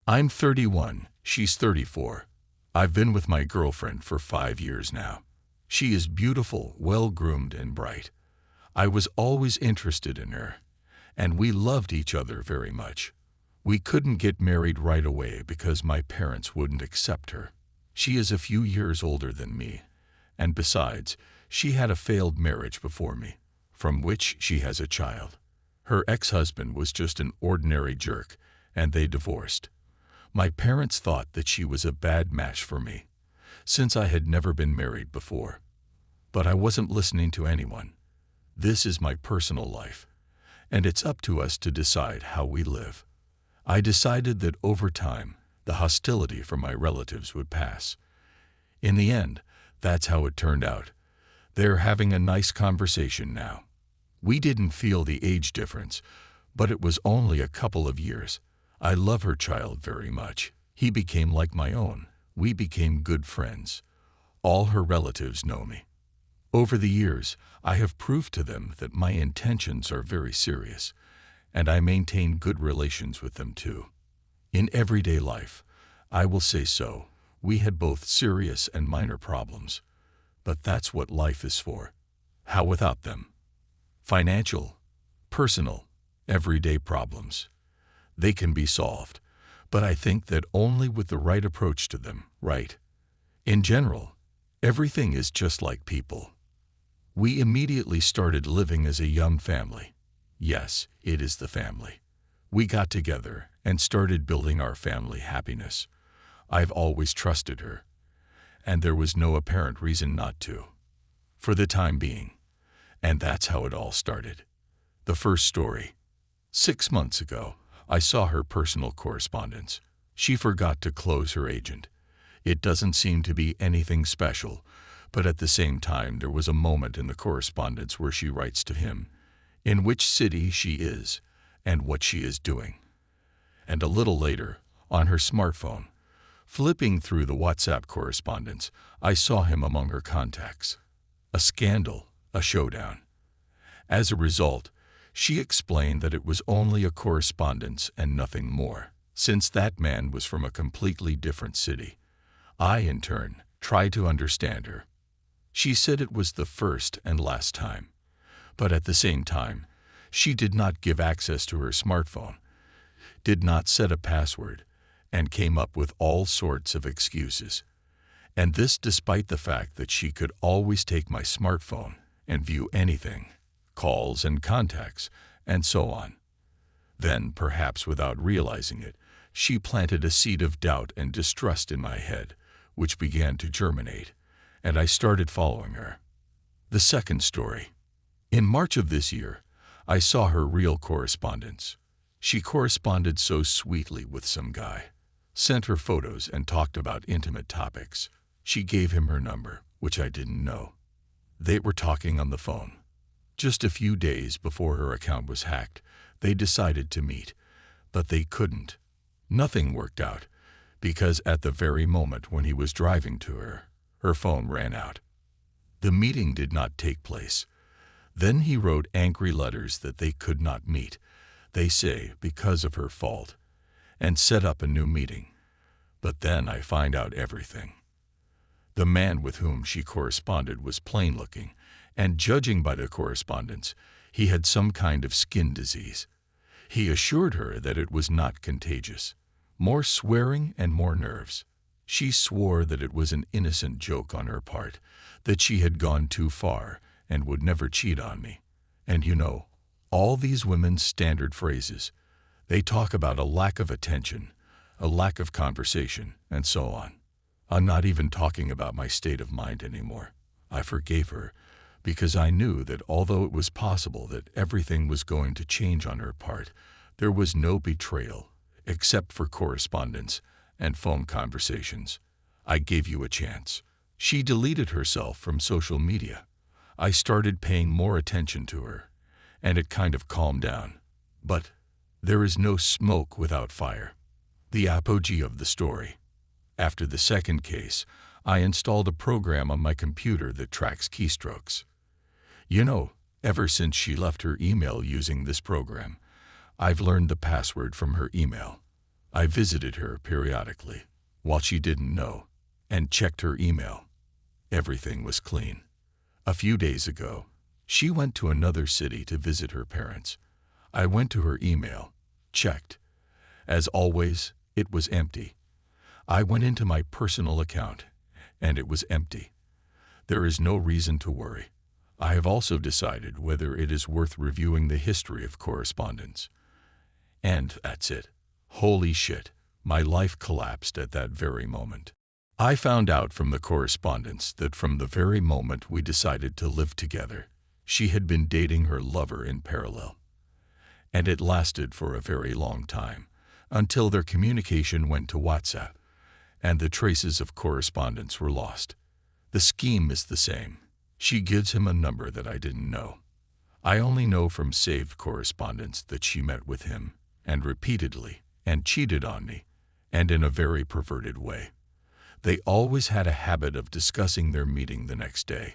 I'm 31, she's 34. I've been with my girlfriend for 5 years now. She is beautiful, well-groomed, and bright. I was always interested in her, and we loved each other very much. We couldn't get married right away because my parents wouldn't accept her. She is a few years older than me, and besides, she had a failed marriage before me, from which she has a child. Her ex-husband was just an ordinary jerk, and they divorced. My parents thought that she was a bad match for me, since I had never been married before. But I wasn't listening to anyone. This is my personal life, and it's up to us to decide how we live. I decided that over time, the hostility from my relatives would pass. In the end, that's how it turned out. They're having a nice conversation now. We didn't feel the age difference, but it was only a couple of years. I love her child very much. He became like my own. We became good friends. All her relatives know me. Over the years, I have proved to them that my intentions are very serious, and I maintain good relations with them too. In everyday life, I will say so, we had both serious and minor problems, but that's what life is for. How without them? Financial, personal, everyday problems. They can be solved, but I think that only with the right approach to them, right? In general, everything is just like people. We immediately started living as a young family. Yes, it is the family. We got together and started building our family happiness. I've always trusted her, and there was no apparent reason not to, for the time being. And that's how it all started. The first story. 6 months ago, I saw her personal correspondence. She forgot to close her agent. It doesn't seem to be anything special, but at the same time there was a moment in the correspondence where she writes to him, in which city she is, and what she is doing. And a little later, on her smartphone, flipping through the WhatsApp correspondence, I saw him among her contacts. A scandal, a showdown. As a result, she explained that it was only a correspondence and nothing more, since that man was from a completely different city. I, in turn, tried to understand her. She said it was the first and last time, but at the same time, she did not give access to her smartphone, did not set a password, and came up with all sorts of excuses. And this despite the fact that she could always take my smartphone and view anything, calls and contacts, and so on. Then, perhaps without realizing it, she planted a seed of doubt and distrust in my head, which began to germinate, and I started following her. The second story. In March of this year, I saw her real correspondence. She corresponded so sweetly with some guy, sent her photos and talked about intimate topics. She gave him her number, which I didn't know. They were talking on the phone. Just a few days before her account was hacked, they decided to meet, but they couldn't. Nothing worked out, because at the very moment when he was driving to her, her phone ran out. The meeting did not take place. Then he wrote angry letters that they could not meet, they say because of her fault, and set up a new meeting. But then I find out everything. The man with whom she corresponded was plain-looking, and judging by the correspondence, he had some kind of skin disease. He assured her that it was not contagious. More swearing and more nerves. She swore that it was an innocent joke on her part, that she had gone too far and would never cheat on me. And you know, all these women's standard phrases. They talk about a lack of attention, a lack of conversation, and so on. I'm not even talking about my state of mind anymore. I forgave her, because I knew that although it was possible that everything was going to change on her part, there was no betrayal, except for correspondence and phone conversations. I gave you a chance. She deleted herself from social media. I started paying more attention to her, and it kind of calmed down. But there is no smoke without fire. The apogee of the story. After the second case, I installed a program on my computer that tracks keystrokes. You know, ever since she left her email using this program, I've learned the password from her email. I visited her periodically, while she didn't know, and checked her email. Everything was clean. A few days ago, she went to another city to visit her parents. I went to her email, checked. As always, it was empty. I went into my personal account, and it was empty. There is no reason to worry. I have also decided whether it is worth reviewing the history of correspondence. And that's it. Holy shit, my life collapsed at that very moment. I found out from the correspondence that from the very moment we decided to live together, she had been dating her lover in parallel. And it lasted for a very long time, until their communication went to WhatsApp, and the traces of correspondence were lost. The scheme is the same. She gives him a number that I didn't know. I only know from saved correspondence that she met with him, and repeatedly, and cheated on me, and in a very perverted way. They always had a habit of discussing their meeting the next day.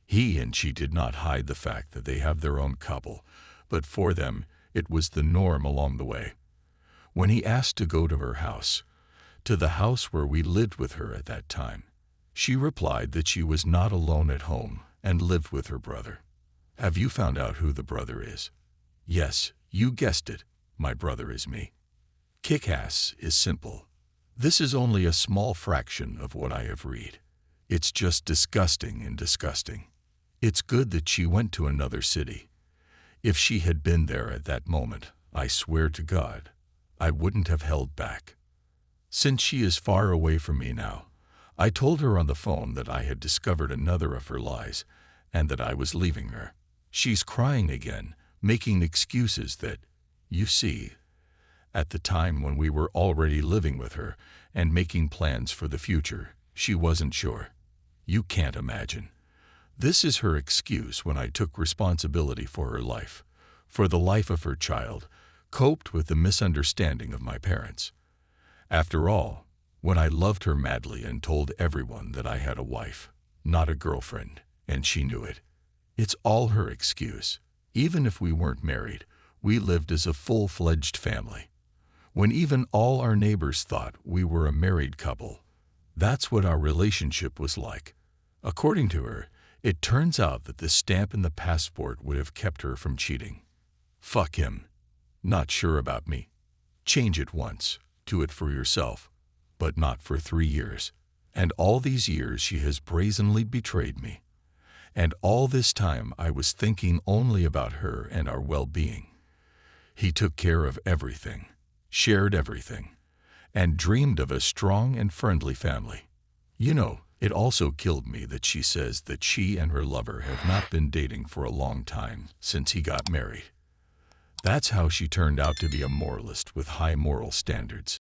He and she did not hide the fact that they have their own couple, but for them, it was the norm along the way. When he asked to go to her house, to the house where we lived with her at that time, she replied that she was not alone at home and lived with her brother. Have you found out who the brother is? Yes, you guessed it. My brother is me. Kick-ass is simple. This is only a small fraction of what I have read. It's just disgusting and disgusting. It's good that she went to another city. If she had been there at that moment, I swear to God, I wouldn't have held back. Since she is far away from me now, I told her on the phone that I had discovered another of her lies and that I was leaving her. She's crying again, making excuses that, you see, at the time when we were already living with her and making plans for the future, she wasn't sure. You can't imagine. This is her excuse when I took responsibility for her life, for the life of her child, coped with the misunderstanding of my parents. After all, when I loved her madly and told everyone that I had a wife, not a girlfriend, and she knew it. It's all her excuse. Even if we weren't married, we lived as a full-fledged family. When even all our neighbors thought we were a married couple, that's what our relationship was like. According to her, it turns out that the stamp in the passport would have kept her from cheating. Fuck him. Not sure about me. Change it once. Do it for yourself. But not for 3 years. And all these years she has brazenly betrayed me. And all this time I was thinking only about her and our well-being. He took care of everything, shared everything, and dreamed of a strong and friendly family. You know, it also killed me that she says that she and her lover have not been dating for a long time since he got married. That's how she turned out to be a moralist with high moral standards.